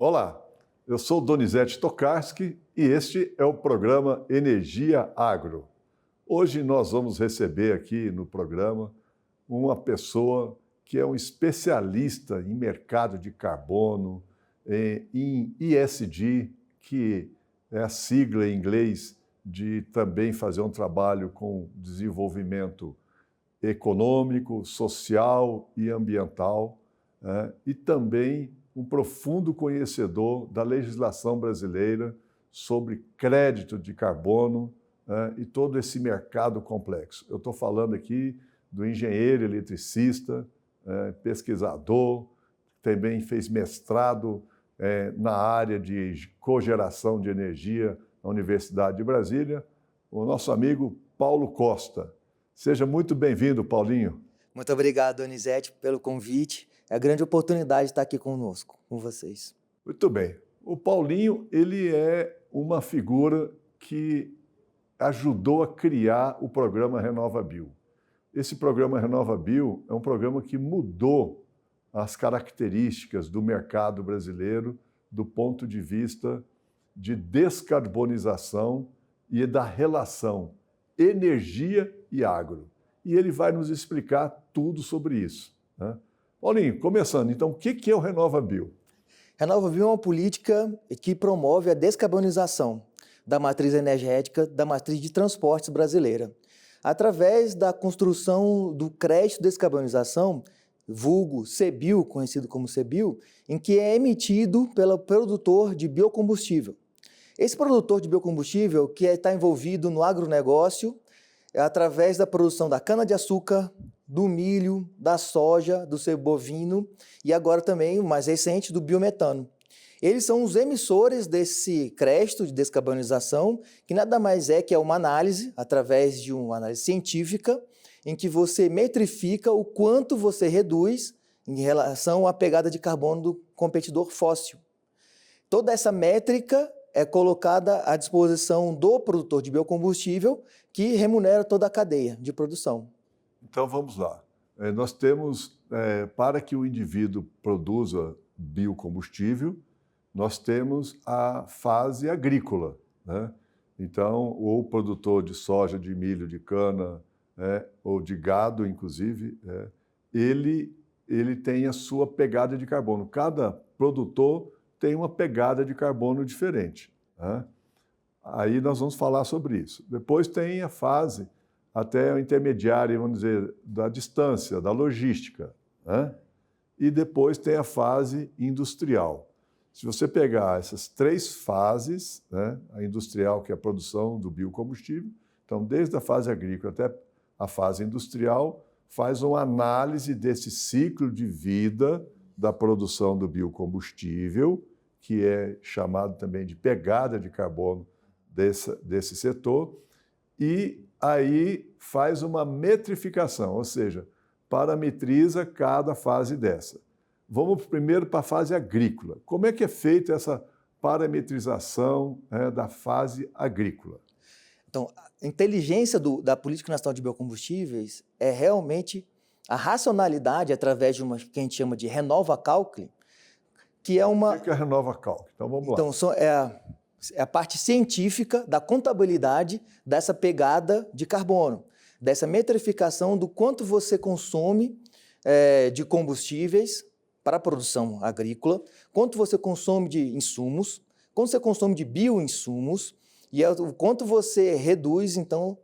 Olá, eu sou Donizete Tokarski e este é o programa Energia Agro. Hoje nós vamos receber aqui no programa uma pessoa que é um especialista em mercado de carbono, em ESG, que é a sigla em inglês de também fazer um trabalho com desenvolvimento econômico, social e ambiental, e também um profundo conhecedor da legislação brasileira sobre crédito de carbono e todo esse mercado complexo. Eu estou falando aqui do engenheiro eletricista, pesquisador, também fez mestrado na área de cogeração de energia na Universidade de Brasília, o nosso amigo Paulo Costa. Seja muito bem-vindo, Paulinho. Muito obrigado, Donizete, pelo convite. É a grande oportunidade de estar aqui conosco, com vocês. Muito bem. O Paulinho, ele é uma figura que ajudou a criar o programa RenovaBio. Esse programa RenovaBio é um programa que mudou as características do mercado brasileiro do ponto de vista de descarbonização e da relação energia e agro. E ele vai nos explicar tudo sobre isso, né? Paulinho, começando, então, o que é o RenovaBio? RenovaBio é uma política que promove a descarbonização da matriz energética, da matriz de transportes brasileira, através da construção do crédito de descarbonização, vulgo CBIO, conhecido como CBIO, em que é emitido pelo produtor de biocombustível. Esse produtor de biocombustível que está envolvido no agronegócio, através da produção da cana-de-açúcar, do milho, da soja, do ser bovino e agora também, o mais recente, do biometano. Eles são os emissores desse crédito de descarbonização, que nada mais é que uma análise, através de uma análise científica, em que você metrifica o quanto você reduz em relação à pegada de carbono do competidor fóssil. Toda essa métrica é colocada à disposição do produtor de biocombustível, que remunera toda a cadeia de produção. Então vamos lá. Nós temos, para que o indivíduo produza biocombustível, nós temos a fase agrícola, né? Então, o produtor de soja, de milho, de cana, ou de gado, inclusive, ele tem a sua pegada de carbono. Cada produtor tem uma pegada de carbono diferente, né? Aí nós vamos falar sobre isso. Depois tem a fase até o intermediário, vamos dizer, da distância, da logística, né? E depois tem a fase industrial. Se você pegar essas três fases, né, a industrial, que é a produção do biocombustível, então desde a fase agrícola até a fase industrial, faz uma análise desse ciclo de vida da produção do biocombustível, que é chamado também de pegada de carbono desse setor, e aí faz uma metrificação, ou seja, parametriza cada fase dessa. Vamos primeiro para a fase agrícola. Como é que é feita essa parametrização da fase agrícola? Então, a inteligência da Política Nacional de Biocombustíveis é realmente a racionalidade através de uma que a gente chama de RenovaCalc, que é uma... O que é a RenovaCalc? Então vamos lá. Então, é a parte científica da contabilidade dessa pegada de carbono, dessa metrificação do quanto você consome de combustíveis para a produção agrícola, quanto você consome de insumos, quanto você consome de bioinsumos e o quanto você reduz, então,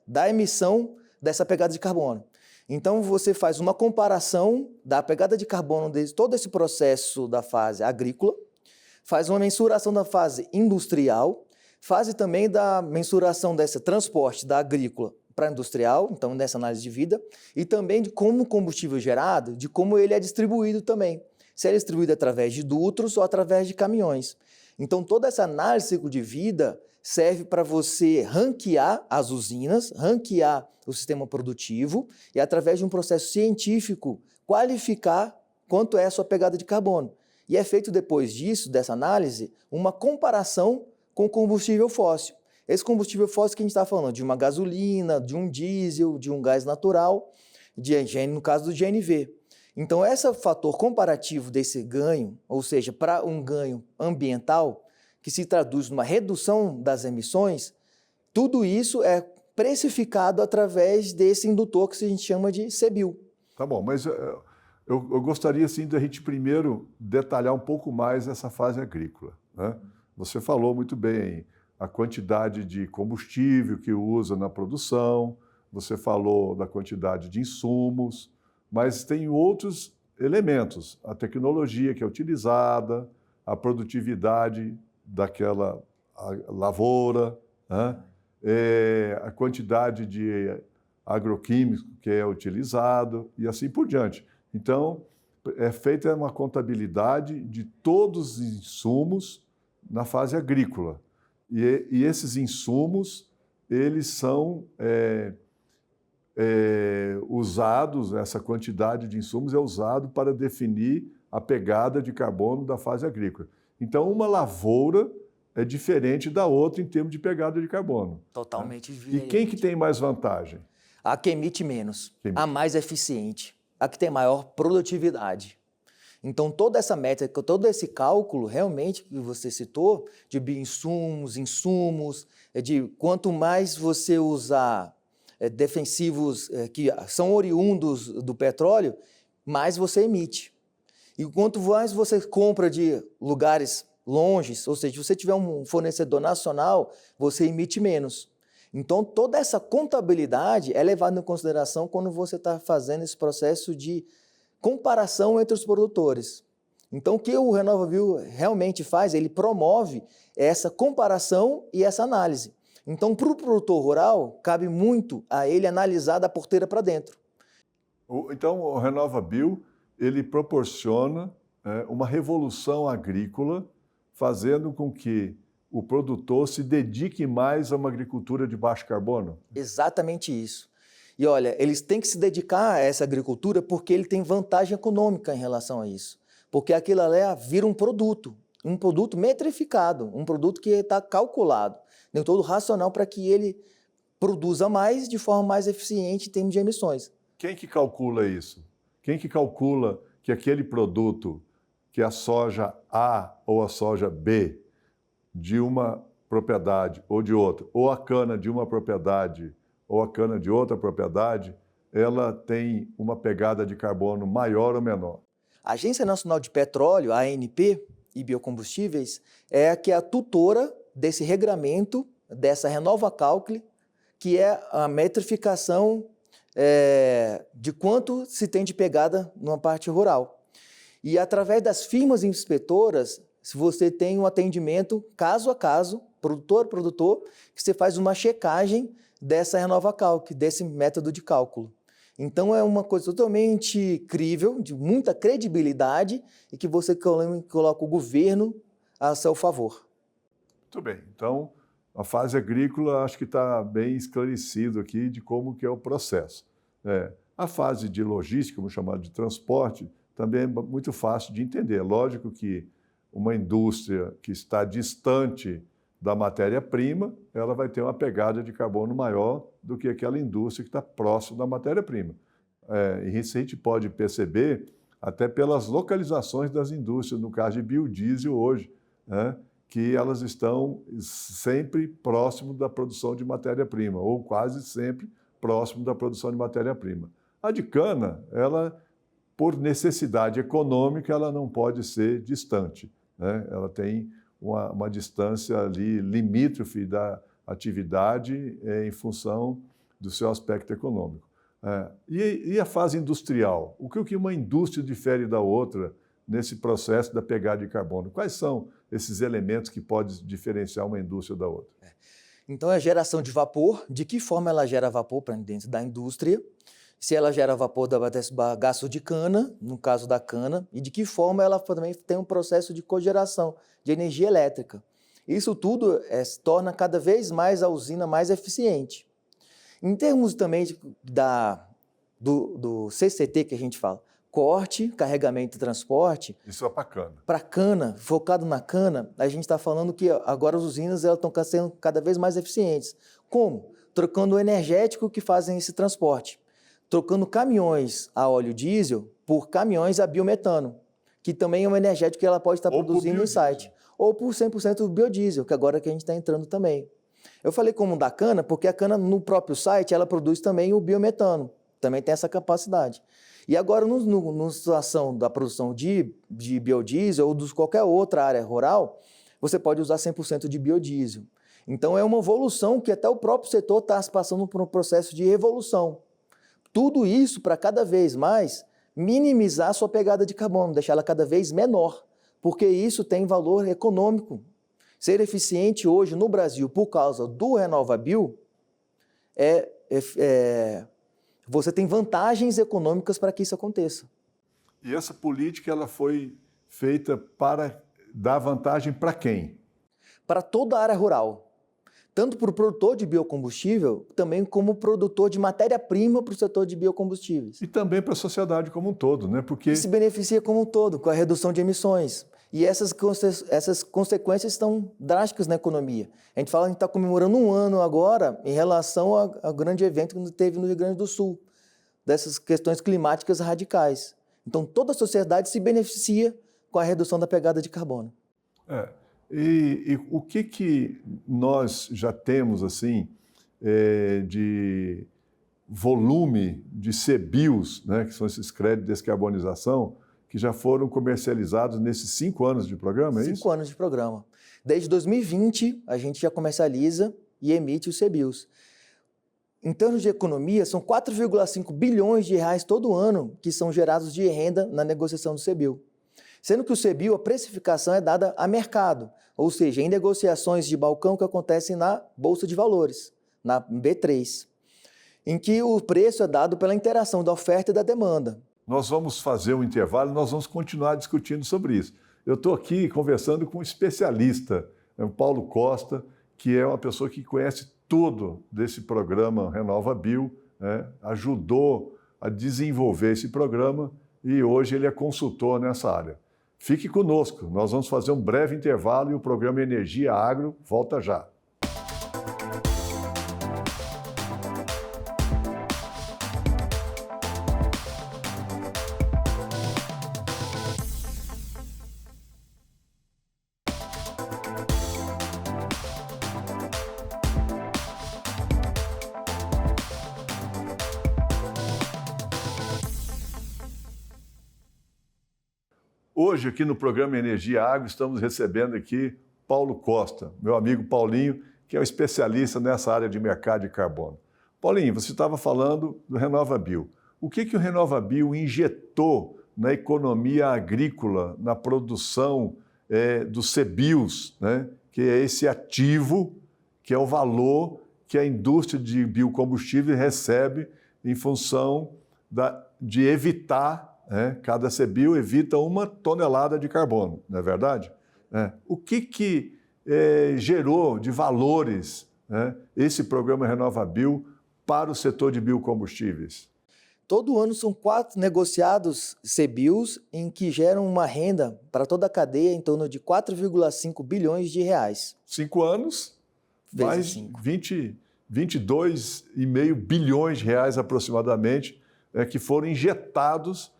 da emissão dessa pegada de carbono. Então, você faz uma comparação da pegada de carbono de todo esse processo da fase agrícola, faz uma mensuração da fase industrial, faz também da mensuração desse transporte da agrícola para a industrial, então nessa análise de vida, e também de como o combustível gerado, de como ele é distribuído também. Se ele é distribuído através de dutos ou através de caminhões. Então toda essa análise de ciclo de vida serve para você ranquear as usinas, ranquear o sistema produtivo e através de um processo científico qualificar quanto é a sua pegada de carbono. E é feito depois disso, dessa análise, uma comparação com o combustível fóssil. Esse combustível fóssil que a gente está falando, de uma gasolina, de um diesel, de um gás natural, no caso do GNV. Então, esse fator comparativo desse ganho, ou seja, para um ganho ambiental, que se traduz numa redução das emissões, tudo isso é precificado através desse indutor que a gente chama de CBIO. Tá bom, mas eu gostaria sim da gente primeiro detalhar um pouco mais essa fase agrícola, né? Você falou muito bem a quantidade de combustível que usa na produção, você falou da quantidade de insumos, mas tem outros elementos, a tecnologia que é utilizada, a produtividade daquela lavoura, né? A quantidade de agroquímico que é utilizado e assim por diante. Então, é feita uma contabilidade de todos os insumos na fase agrícola. E esses insumos, eles são usados, essa quantidade de insumos é usado para definir a pegada de carbono da fase agrícola. Então, uma lavoura é diferente da outra em termos de pegada de carbono. Totalmente né? diferente. E quem que tem mais vantagem? A que emite menos, a mais eficiente, a que tem maior produtividade. Então, toda essa métrica, todo esse cálculo realmente que você citou, de bioinsumos, insumos, de quanto mais você usar defensivos que são oriundos do petróleo, mais você emite. E quanto mais você compra de lugares longes, ou seja, se você tiver um fornecedor nacional, você emite menos. Então, toda essa contabilidade é levada em consideração quando você está fazendo esse processo de comparação entre os produtores. Então, o que o RenovaBio realmente faz, ele promove essa comparação e essa análise. Então, para o produtor rural, cabe muito a ele analisar da porteira para dentro. Então, o RenovaBio, ele proporciona uma revolução agrícola, fazendo com que o produtor se dedique mais a uma agricultura de baixo carbono? Exatamente isso. E olha, eles têm que se dedicar a essa agricultura porque ele tem vantagem econômica em relação a isso. Porque aquilo ali vira um produto metrificado, um produto que está calculado, tem todo racional para que ele produza mais de forma mais eficiente em termos de emissões. Quem que calcula isso? Quem que calcula que aquele produto, que a soja A ou a soja B de uma propriedade ou de outra, ou a cana de uma propriedade ou a cana de outra propriedade, ela tem uma pegada de carbono maior ou menor? A Agência Nacional de Petróleo, a ANP, e Biocombustíveis, é a que é a tutora desse regramento, dessa RenovaCalc, que é a metrificação de quanto se tem de pegada numa parte rural. E através das firmas inspetoras, se você tem um atendimento caso a caso, produtor a produtor, que você faz uma checagem dessa RenovaCalc, desse método de cálculo. Então é uma coisa totalmente crível, de muita credibilidade e que você coloca o governo a seu favor. Muito bem. Então, a fase agrícola acho que está bem esclarecido aqui de como que é o processo. A fase de logística, vamos chamar de transporte, também é muito fácil de entender. É lógico que uma indústria que está distante da matéria-prima, ela vai ter uma pegada de carbono maior do que aquela indústria que está próxima da matéria-prima. E isso a gente pode perceber até pelas localizações das indústrias, no caso de biodiesel hoje, né, que elas estão sempre próximo da produção de matéria-prima, ou quase sempre próximo da produção de matéria-prima. A de cana, ela, por necessidade econômica, ela não pode ser distante, né? Ela tem uma distância ali limítrofe da atividade em função do seu aspecto econômico. E a fase industrial? O que uma indústria difere da outra nesse processo da pegada de carbono? Quais são esses elementos que podem diferenciar uma indústria da outra? Então, a geração de vapor, de que forma ela gera vapor para dentro da indústria, se ela gera vapor da bagaço de cana, no caso da cana, e de que forma ela também tem um processo de cogeração de energia elétrica. Isso tudo torna cada vez mais a usina mais eficiente. Em termos também do CCT que a gente fala, corte, carregamento e transporte. Isso é para cana. Para cana, focado na cana, a gente está falando que agora as usinas estão sendo cada vez mais eficientes. Como? Trocando o energético que fazem esse transporte. Trocando caminhões a óleo diesel por caminhões a biometano, que também é um energético que ela pode estar produzindo no site. Ou por 100% biodiesel, que agora que a gente está entrando também. Eu falei como da cana, porque a cana no próprio site, ela produz também o biometano. Também tem essa capacidade. E agora, na situação da produção de biodiesel ou de qualquer outra área rural, você pode usar 100% de biodiesel. Então, é uma evolução que até o próprio setor está passando por um processo de evolução. Tudo isso para cada vez mais minimizar a sua pegada de carbono, deixar ela cada vez menor, porque isso tem valor econômico. Ser eficiente hoje no Brasil por causa do RenovaBio, você tem vantagens econômicas para que isso aconteça. E essa política ela foi feita para dar vantagem para quem? Para toda a área rural. Tanto para o produtor de biocombustível, também como produtor de matéria-prima para o setor de biocombustíveis. E também para a sociedade como um todo, né? Porque e se beneficia como um todo, com a redução de emissões. E essas consequências estão drásticas na economia. A gente fala que a gente está comemorando um ano agora em relação ao grande evento que teve no Rio Grande do Sul, dessas questões climáticas radicais. Então, toda a sociedade se beneficia com a redução da pegada de carbono. E o que nós já temos assim de volume de CBIOs, né, que são esses créditos de descarbonização, que já foram comercializados nesses 5 anos de programa, é isso? 5 anos de programa. Desde 2020, a gente já comercializa e emite os CBIOs. Em termos de economia, são 4,5 bilhões de reais todo ano que são gerados de renda na negociação do CBIO. Sendo que o CBIO, a precificação é dada a mercado, ou seja, em negociações de balcão que acontecem na Bolsa de Valores, na B3, em que o preço é dado pela interação da oferta e da demanda. Nós vamos fazer um intervalo e nós vamos continuar discutindo sobre isso. Eu estou aqui conversando com um especialista, o Paulo Costa, que é uma pessoa que conhece tudo desse programa RenovaBio, né? Ajudou a desenvolver esse programa e hoje ele é consultor nessa área. Fique conosco, nós vamos fazer um breve intervalo e o programa Energia Agro volta já. Hoje, aqui no programa Energia Agro, estamos recebendo aqui Paulo Costa, meu amigo Paulinho, que é um especialista nessa área de mercado de carbono. Paulinho, você estava falando do RenovaBio. O que o RenovaBio injetou na economia agrícola, na produção dos CBIOs, né? Que é esse ativo, que é o valor que a indústria de biocombustível recebe em função de evitar... cada CBIO evita 1 tonelada de carbono, não é verdade? O que gerou de valores esse programa RenovaBio para o setor de biocombustíveis? Todo ano são 4 negociados CBIOs em que geram uma renda para toda a cadeia em torno de 4,5 bilhões de reais. 5 anos, mais 22,5 bilhões de reais aproximadamente, que foram injetados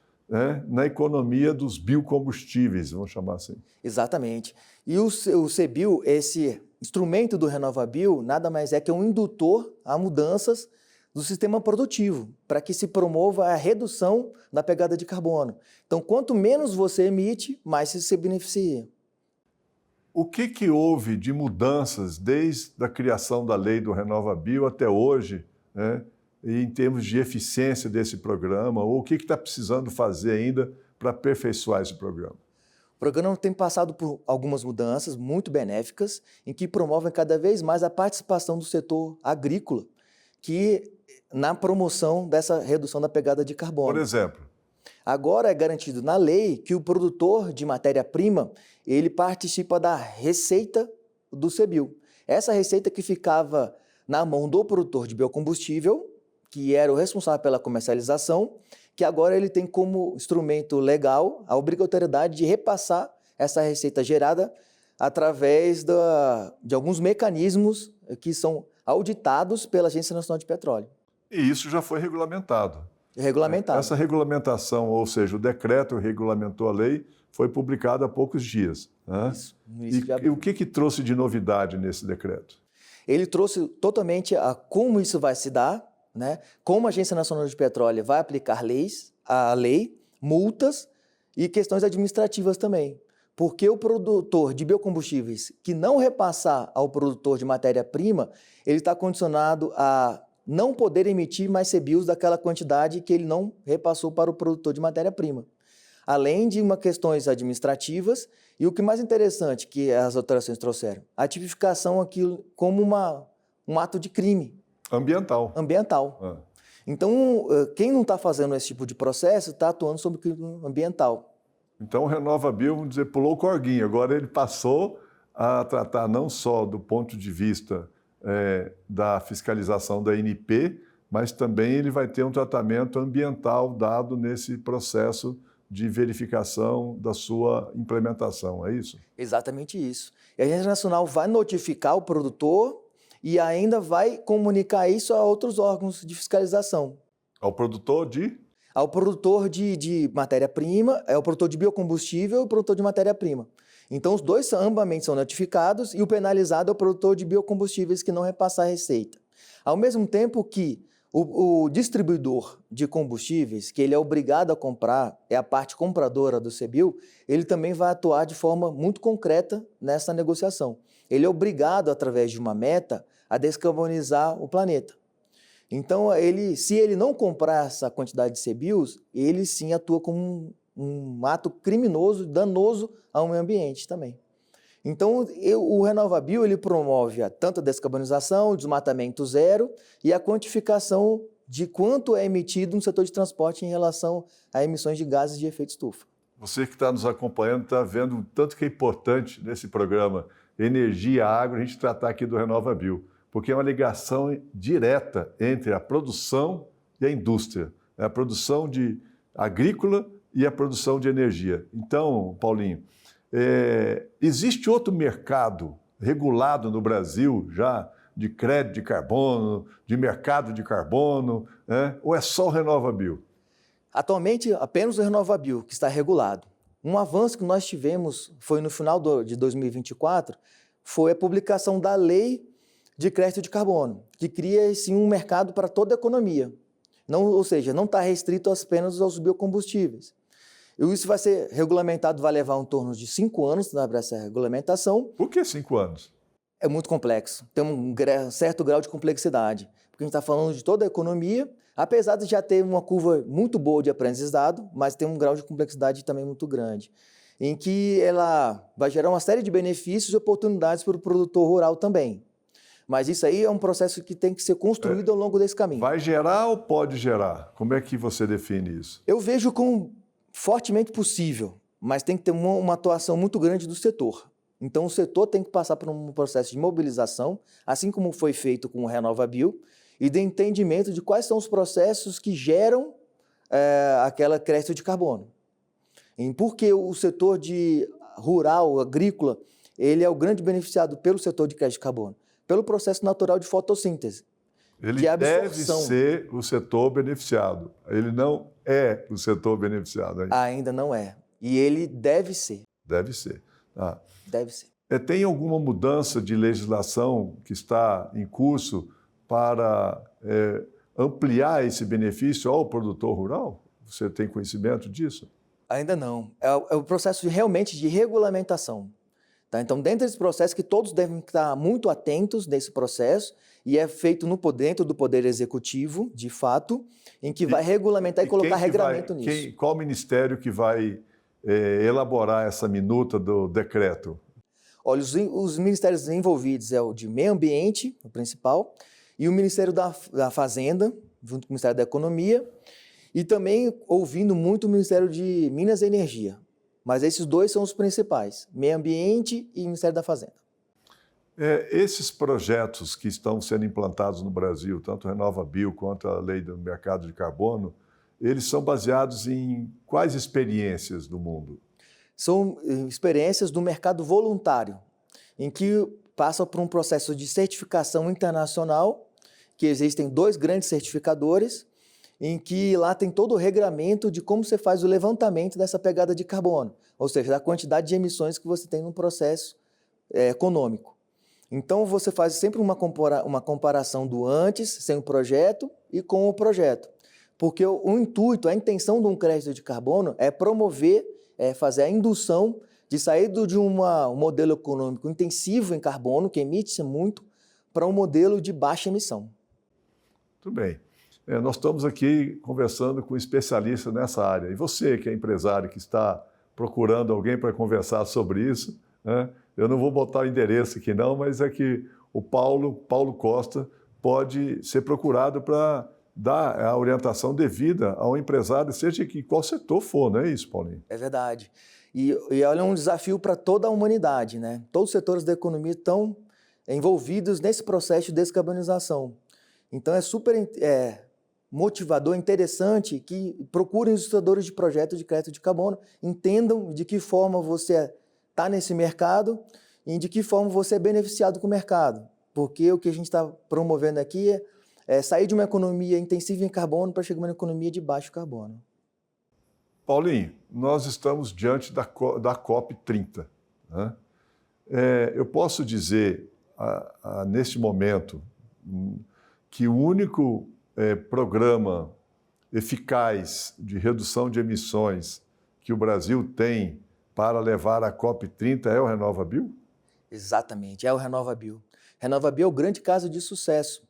na economia dos biocombustíveis, vamos chamar assim. Exatamente. E o CBIO, esse instrumento do RenovaBio, nada mais é que um indutor a mudanças do sistema produtivo, para que se promova a redução da pegada de carbono. Então, quanto menos você emite, mais você se beneficia. O que houve de mudanças desde a criação da lei do RenovaBio até hoje, em termos de eficiência desse programa, ou o que está precisando fazer ainda para aperfeiçoar esse programa? O programa tem passado por algumas mudanças muito benéficas, em que promovem cada vez mais a participação do setor agrícola, na promoção dessa redução da pegada de carbono. Por exemplo? Agora é garantido na lei que o produtor de matéria-prima, ele participa da receita do CBIO. Essa receita que ficava na mão do produtor de biocombustível, que era o responsável pela comercialização, que agora ele tem como instrumento legal a obrigatoriedade de repassar essa receita gerada através de alguns mecanismos que são auditados pela Agência Nacional de Petróleo. E isso já foi regulamentado. Regulamentado. Essa regulamentação, ou seja, o decreto regulamentou a lei, foi publicado há poucos dias. Né? Isso, no início de E abril. o que trouxe de novidade nesse decreto? Ele trouxe totalmente a como isso vai se dar, né? Como a Agência Nacional de Petróleo vai aplicar a lei, multas e questões administrativas também. Porque o produtor de biocombustíveis que não repassar ao produtor de matéria-prima, ele está condicionado a não poder emitir mais CBIOs daquela quantidade que ele não repassou para o produtor de matéria-prima. Além de questões administrativas e o que mais interessante que as alterações trouxeram, a tipificação aquilo como um ato de crime Ambiental. ambiental. Então, quem não está fazendo esse tipo de processo está atuando sobre o crime ambiental. Então, o RenovaBio, vamos dizer, pulou o corguinho. Agora ele passou a tratar não só do ponto de vista da fiscalização da ANP, mas também ele vai ter um tratamento ambiental dado nesse processo de verificação da sua implementação, é isso? Exatamente isso. E a Agência Nacional vai notificar o produtor e ainda vai comunicar isso a outros órgãos de fiscalização. Ao produtor de? Ao produtor de matéria-prima, é o produtor de biocombustível e o produtor de matéria-prima. Então, os dois ambamente são notificados e o penalizado é o produtor de biocombustíveis que não repassar a receita. Ao mesmo tempo que o distribuidor de combustíveis, que ele é obrigado a comprar, é a parte compradora do CBIO, ele também vai atuar de forma muito concreta nessa negociação. Ele é obrigado, através de uma meta, a descarbonizar o planeta. Então, se ele não comprar essa quantidade de CBIOs, ele sim atua como um ato criminoso, danoso ao meio ambiente também. Então, o RenovaBio ele promove tanto a descarbonização, o desmatamento zero e a quantificação de quanto é emitido no setor de transporte em relação a emissões de gases de efeito estufa. Você que está nos acompanhando está vendo o tanto que é importante nesse programa Energia Agro a gente tratar aqui do RenovaBio, porque é uma ligação direta entre a produção e a indústria, a produção agrícola e a produção de energia. Então, Paulinho, existe outro mercado regulado no Brasil já de crédito de carbono, de mercado de carbono, ou é só o RenovaBio? Atualmente, apenas o RenovaBio que está regulado. Um avanço que nós tivemos foi no final de 2024, foi a publicação da Lei de Crédito de Carbono, que cria sim um mercado para toda a economia. Ou seja, não está restrito apenas aos biocombustíveis. E isso vai ser regulamentado, vai levar em torno de 5 anos para essa regulamentação. Por que 5 anos? É muito complexo, tem um certo grau de complexidade, porque a gente está falando de toda a economia, apesar de já ter uma curva muito boa de aprendizado, mas tem um grau de complexidade também muito grande, em que ela vai gerar uma série de benefícios e oportunidades para o produtor rural também. Mas isso aí é um processo que tem que ser construído ao longo desse caminho. Vai gerar ou pode gerar? Como é que você define isso? Eu vejo como fortemente possível, mas tem que ter uma atuação muito grande do setor. Então, o setor tem que passar por um processo de mobilização, assim como foi feito com o RenovaBio, e de entendimento de quais são os processos que geram aquela crédito de carbono. Porque o setor rural, agrícola, ele é o grande beneficiado pelo setor de crédito de carbono, pelo processo natural de fotossíntese. Ele deve ser o setor beneficiado. Ele não é o setor beneficiado ainda. Ainda não é. E ele deve ser. Deve ser. Deve ser. Tem alguma mudança de legislação que está em curso para ampliar esse benefício ao produtor rural? Você tem conhecimento disso? Ainda não. É o processo realmente de regulamentação. Tá? Então, dentro desse processo, que todos devem estar muito atentos nesse processo, e é feito dentro do Poder Executivo, de fato, em que vai regulamentar e colocar regramento nisso. Qual ministério que vai elaborar essa minuta do decreto? Olha, os ministérios envolvidos é o de Meio Ambiente, o principal, e o Ministério da Fazenda, junto com o Ministério da Economia, e também ouvindo muito o Ministério de Minas e Energia. Mas esses dois são os principais, Meio Ambiente e Ministério da Fazenda. Esses projetos que estão sendo implantados no Brasil, tanto o RenovaBio quanto a Lei do Mercado de Carbono, eles são baseados em quais experiências do mundo? São experiências do mercado voluntário, em que passa por um processo de certificação internacional, que existem 2 grandes certificadores, em que lá tem todo o regramento de como você faz o levantamento dessa pegada de carbono, ou seja, da quantidade de emissões que você tem no processo econômico. Então, você faz sempre uma comparação do antes, sem o projeto, e com o projeto. Porque o intuito, a intenção de um crédito de carbono é promover, fazer a indução de sair de um modelo econômico intensivo em carbono, que emite muito, para um modelo de baixa emissão. Muito bem. Nós estamos aqui conversando com um especialista nessa área. E você, que é empresário, que está procurando alguém para conversar sobre isso, né? Eu não vou botar o endereço aqui não, mas é que o Paulo Costa pode ser procurado para dar a orientação devida ao empresário, seja que qual setor for, não é isso, Paulinho? É verdade. E olha, é um desafio para toda a humanidade, né? Todos os setores da economia estão envolvidos nesse processo de descarbonização. Então, é super motivador, interessante que procurem os estudantes de projeto de crédito de carbono, entendam de que forma você está nesse mercado e de que forma você é beneficiado com o mercado. Porque o que a gente está promovendo aqui é sair de uma economia intensiva em carbono para chegar a uma economia de baixo carbono. Paulinho, nós estamos diante da COP30. Né? Eu posso dizer, neste momento, que o único programa eficaz de redução de emissões que o Brasil tem para levar a COP30 é o RenovaBio? Exatamente, é o RenovaBio. RenovaBio é o grande caso de sucesso,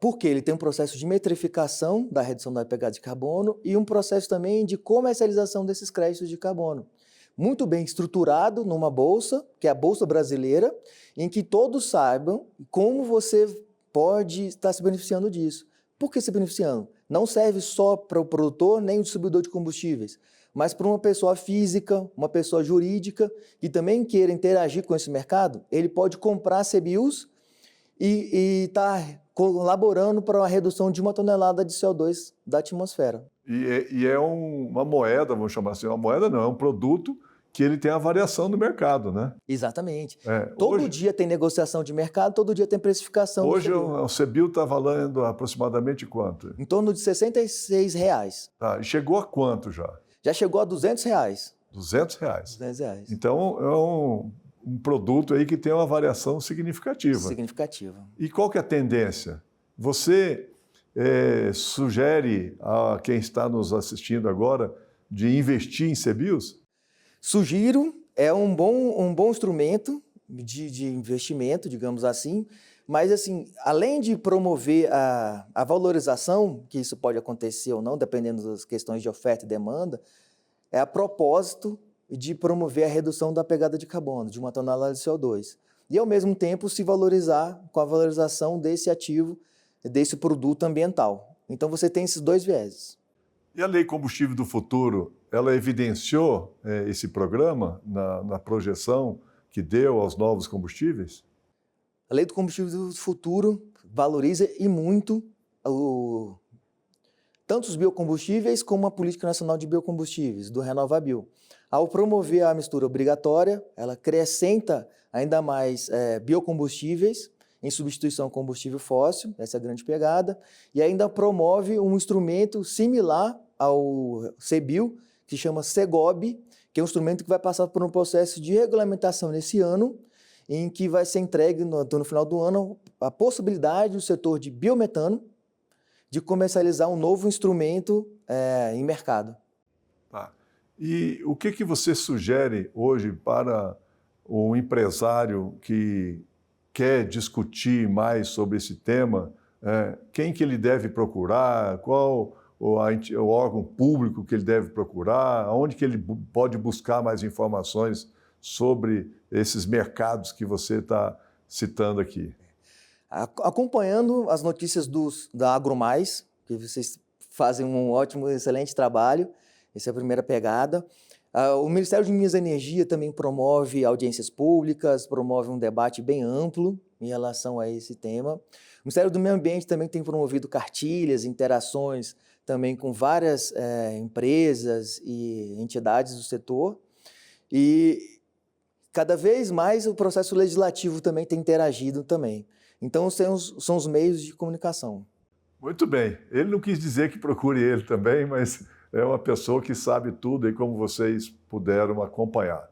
porque ele tem um processo de metrificação da redução da pegada de carbono e um processo também de comercialização desses créditos de carbono. Muito bem estruturado numa bolsa, que é a Bolsa Brasileira, em que todos saibam como você pode estar se beneficiando disso. Por que se beneficiando? Não serve só para o produtor nem o distribuidor de combustíveis, mas para uma pessoa física, uma pessoa jurídica, que também queira interagir com esse mercado, ele pode comprar CBIOs e estar colaborando para a redução de 1 tonelada de CO2 da atmosfera. E é uma moeda, vamos chamar assim, uma moeda não, é um produto que ele tem a variação do mercado, né? Exatamente. Todo dia tem negociação de mercado, todo dia tem precificação. Hoje o CBIO está valendo aproximadamente quanto? Em torno de R$ 66. Tá, e chegou a quanto já? Já chegou a R$ 200. R$ 200? R$200. Então, é um produto aí que tem uma variação significativa. Significativa. E qual que é a tendência? Você sugere a quem está nos assistindo agora de investir em CBIOs? Sugiro, é um bom instrumento de investimento, digamos assim, mas assim, além de promover a valorização, que isso pode acontecer ou não, dependendo das questões de oferta e demanda, é a propósito de promover a redução da pegada de carbono, de 1 tonelada de CO2. E, ao mesmo tempo, se valorizar com a valorização desse ativo, desse produto ambiental. Então, você tem esses dois vieses. E a Lei Combustível do Futuro, ela evidenciou esse programa na projeção que deu aos novos combustíveis? A Lei do Combustível do Futuro valoriza e muito tanto os biocombustíveis como a Política Nacional de Biocombustíveis, do RenovaBio. Ao promover a mistura obrigatória, ela acrescenta ainda mais biocombustíveis em substituição ao combustível fóssil, essa é a grande pegada, e ainda promove um instrumento similar ao CBIO, que se chama Segob, que é um instrumento que vai passar por um processo de regulamentação nesse ano, em que vai ser entregue no final do ano a possibilidade do setor de biometano de comercializar um novo instrumento em mercado. Tá. E o que você sugere hoje para um empresário que quer discutir mais sobre esse tema? Quem que ele deve procurar? Qual o órgão público que ele deve procurar? Onde que ele pode buscar mais informações sobre esses mercados que você está citando aqui? Acompanhando as notícias da AgroMais, que vocês fazem um ótimo, excelente trabalho, essa é a primeira pegada. O Ministério de Minas e Energia também promove audiências públicas, promove um debate bem amplo em relação a esse tema. O Ministério do Meio Ambiente também tem promovido cartilhas, interações também com várias empresas e entidades do setor. E cada vez mais o processo legislativo também tem interagido também. Então, são os meios de comunicação. Muito bem. Ele não quis dizer que procure ele também, mas é uma pessoa que sabe tudo e como vocês puderam acompanhar.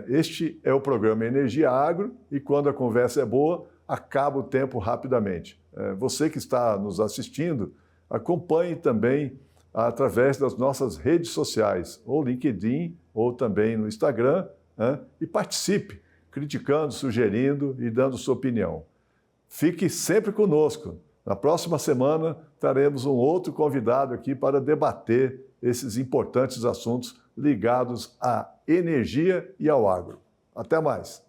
Este é o programa Energia Agro e quando a conversa é boa, acaba o tempo rapidamente. Você que está nos assistindo, acompanhe também através das nossas redes sociais, ou LinkedIn, ou também no Instagram, e participe, criticando, sugerindo e dando sua opinião. Fique sempre conosco. Na próxima semana, teremos um outro convidado aqui para debater esses importantes assuntos ligados à energia e ao agro. Até mais!